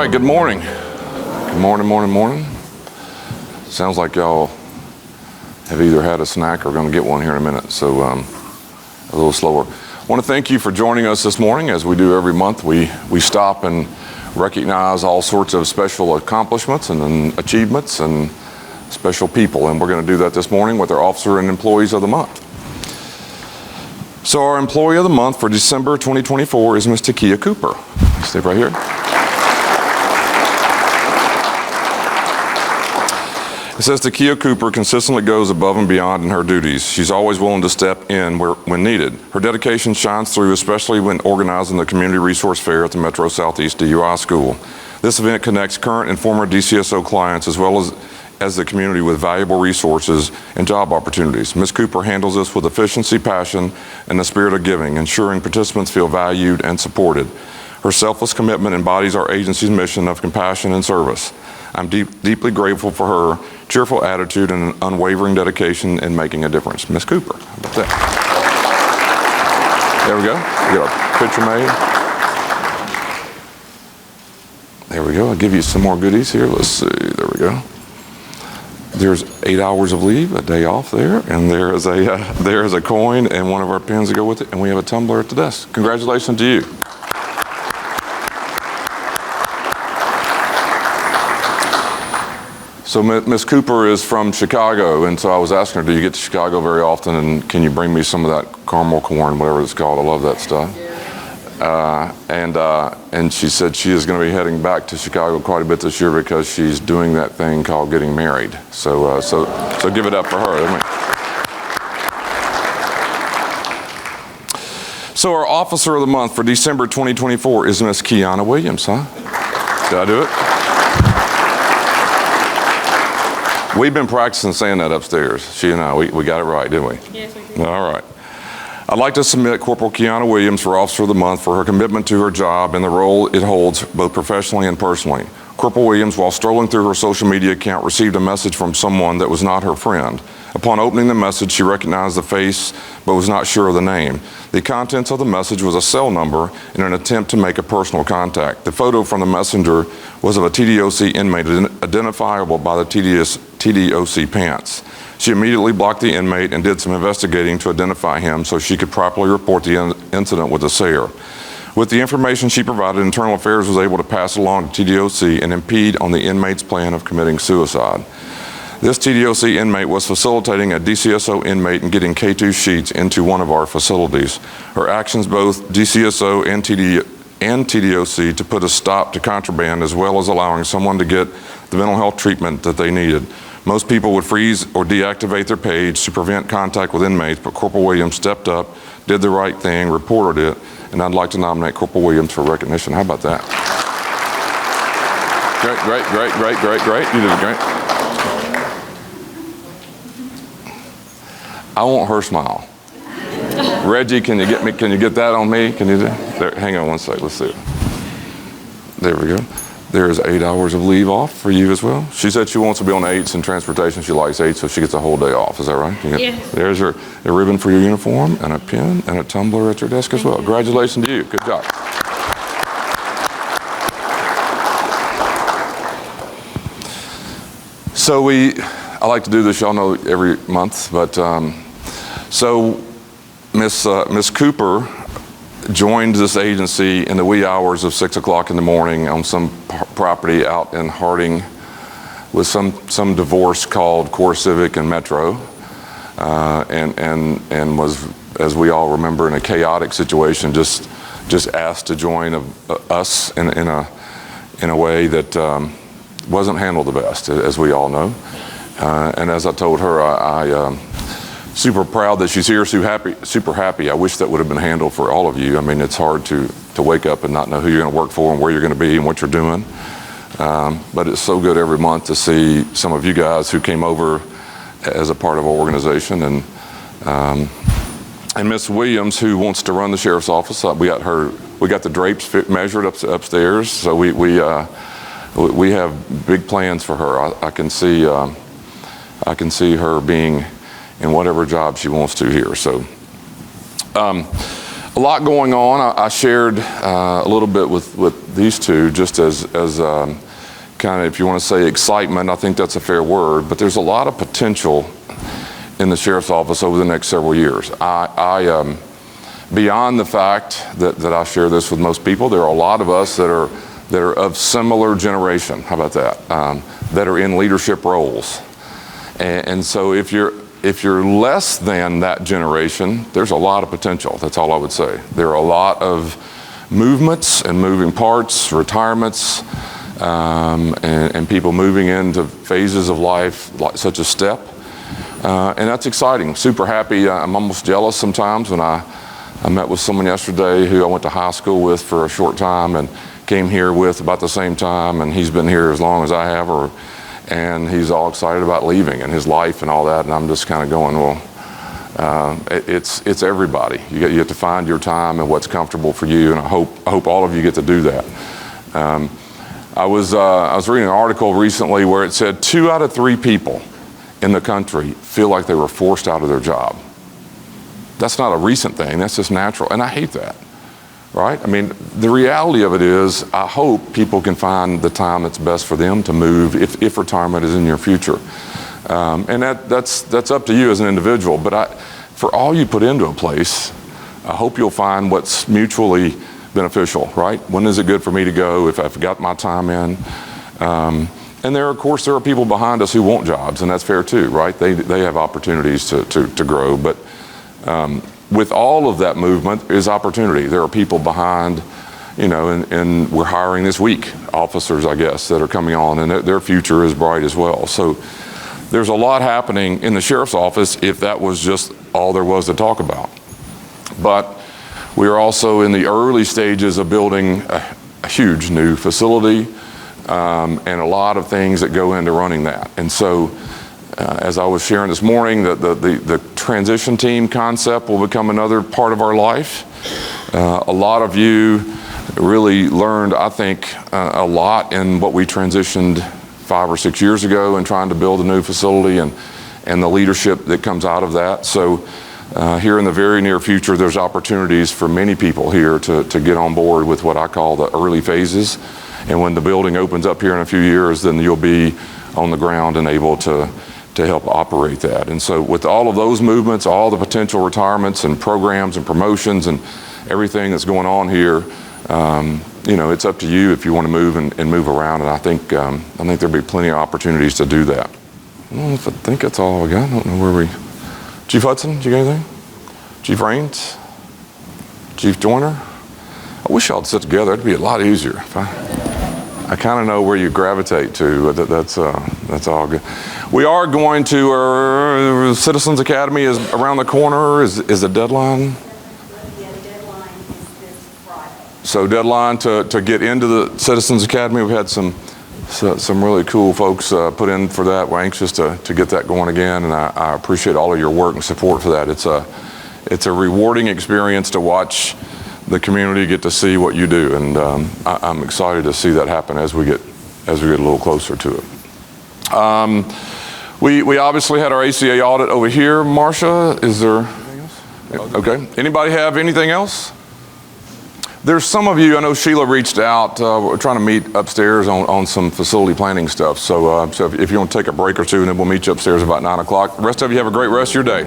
right, good morning. Good morning. Sounds like y'all have either had a snack or going to get one here in a minute, so a little slower. I want to thank you for joining us this morning. As we do every month, we stop and recognize all sorts of special accomplishments and achievements and special people, and we're going to do that this morning with our Officer and Employees of the Month. So our Employee of the Month for December 2024 is Ms. Takiyah Cooper. Stay right here. It says Takiyah Cooper consistently goes above and beyond in her duties. She's always willing to step in when needed. Her dedication shines through, especially when organizing the Community Resource Fair at the Metro Southeast DUI School. This event connects current and former DCSO clients as well as the community with valuable resources and job opportunities. Ms. Cooper handles this with efficiency, passion, and the spirit of giving, ensuring participants feel valued and supported. Her selfless commitment embodies our agency's mission of compassion and service. I'm deeply grateful for her cheerful attitude and unwavering dedication in making a difference. Ms. Cooper, how about that? There we go. We got our picture made. There we go. I'll give you some more goodies here. Let's see. There we go. There's 8 hours of leave, a day off there, and there is a coin and one of our pens to go with it, and we have a tumbler at the desk. Congratulations to you. So Ms. Cooper is from Chicago, and so I was asking her, do you get to Chicago very often, and can you bring me some of that caramel corn, whatever it's called? I love that stuff. And she said she is going to be heading back to Chicago quite a bit this year because she's doing that thing called getting married. So give it up for her. So our Officer of the Month for December 2024 is Miss Qiania Williams, huh? Did I do it? We've been practicing saying that upstairs. She and I, we got it right, didn't we? Yes, we did. All right. I'd like to submit Corporal Qiania Williams for Officer of the Month for her commitment to her job and the role it holds both professionally and personally. Corporal Williams, while strolling through her social media account, received a message from someone that was not her friend. Upon opening the message, she recognized the face but was not sure of the name. The contents of the message was a cell number in an attempt to make a personal contact. The photo from the messenger was of a TDOC inmate identifiable by the TDOC pants. She immediately blocked the inmate and did some investigating to identify him so she could properly report the incident with the SARE. With the information she provided, Internal Affairs was able to pass along to TDOC and impede on the inmate's plan of committing suicide. This TDOC inmate was facilitating a DCSO inmate in getting K2 sheets into one of our facilities. Her actions, both DCSO and TDOC, to put a stop to contraband as well as allowing someone to get the mental health treatment that they needed. Most people would freeze or deactivate their page to prevent contact with inmates, but Corporal Williams stepped up, did the right thing, reported it, and I'd like to nominate Corporal Williams for recognition. How about that? Great. You did great. I want her smile. Reggie, can you get that on me? Can you do there, hang on one sec, let's see it. There we go. There's 8 hours of leave off for you as well. She said she wants to be on 8s in transportation. She likes 8, so she gets a whole day off. Is that right? Yes. There's a ribbon for your uniform and a pen and a tumbler at your desk as well. Congratulations to you. Good job. So I like to do this, y'all know, every month, but so Miss Cooper joined this agency in the wee hours of 6 o'clock in the morning on some property out in Harding with some divorce called Core Civic and Metro, and was, as we all remember, in a chaotic situation, just asked to join us in a way that wasn't handled the best, as we all know. And as I told her, I'm super proud that she's here, super happy. I wish that would have been handled for all of you. I mean, it's hard to wake up and not know who you're going to work for and where you're going to be and what you're doing. But it's so good every month to see some of you guys who came over as a part of our organization. And Miss Williams, who wants to run the sheriff's office, we got the drapes measured upstairs. So we have big plans for her. I can see her being in whatever job she wants to here. So A lot going on. I shared a little bit with these two, just as kind of, if you want to say excitement, I think that's a fair word, but there's a lot of potential in the sheriff's office over the next several years. Beyond the fact that I share this with most people, there are a lot of us that are of similar generation, how about that, that are in leadership roles. And so if you're less than that generation, there's a lot of potential. That's all I would say. There are a lot of movements and moving parts, retirements, and people moving into phases of life such as STEP. And that's exciting. Super happy. I'm almost jealous sometimes when I met with someone yesterday who I went to high school with for a short time and came here with about the same time, and he's been here as long as I have, and he's all excited about leaving and his life and all that, and I'm just kind of going, well, it's everybody. You have to find your time and what's comfortable for you, and I hope all of you get to do that. I was reading an article recently where it said 2 out of 3 people in the country feel like they were forced out of their job. That's not a recent thing, that's just natural, and I hate that, right? I mean, the reality of it is, I hope people can find the time that's best for them to move if retirement is in your future. And that's up to you as an individual, but for all you put into a place, I hope you'll find what's mutually beneficial, right? When is it good for me to go if I've got my time in? And of course, there are people behind us who want jobs, and that's fair too, right? They have opportunities to grow, but with all of that movement is opportunity. There are people behind, and we're hiring this week, officers, I guess, that are coming on, and their future is bright as well. So there's a lot happening in the sheriff's office if that was just all there was to talk about. But we are also in the early stages of building a huge new facility, and a lot of things that go into running that. And so, as I was sharing this morning, the transition team concept will become another part of our life. A lot of you really learned, I think, a lot in what we transitioned 5 or 6 years ago in trying to build a new facility and the leadership that comes out of that. So here in the very near future, there's opportunities for many people here to get on board with what I call the early phases. And when the building opens up here in a few years, then you'll be on the ground and able to help operate that. And so with all of those movements, all the potential retirements and programs and promotions and everything that's going on here, it's up to you if you want to move and move around. And I think there'll be plenty of opportunities to do that. I think that's all I got. I don't know where we... Chief Hudson, did you get anything? Chief Raines? Chief Joyner? I wish y'all would sit together. It'd be a lot easier. I kind of know where you gravitate to, but that's all good. We are going to, Citizens Academy is around the corner. Is the deadline? Yeah, the deadline is this Friday. So deadline to get into the Citizens Academy. We've had some really cool folks put in for that. We're anxious to get that going again, and I appreciate all of your work and support for that. It's a rewarding experience to watch the community get to see what you do, and I'm excited to see that happen as we get a little closer to it. We obviously had our ACA audit over here. Marcia, is there anything else? Okay. Anybody have anything else? There's some of you, I know Sheila reached out. We're trying to meet upstairs on some facility planning stuff. So if you want to take a break or two, and then we'll meet you upstairs about 9 o'clock. The rest of you have a great rest of your day.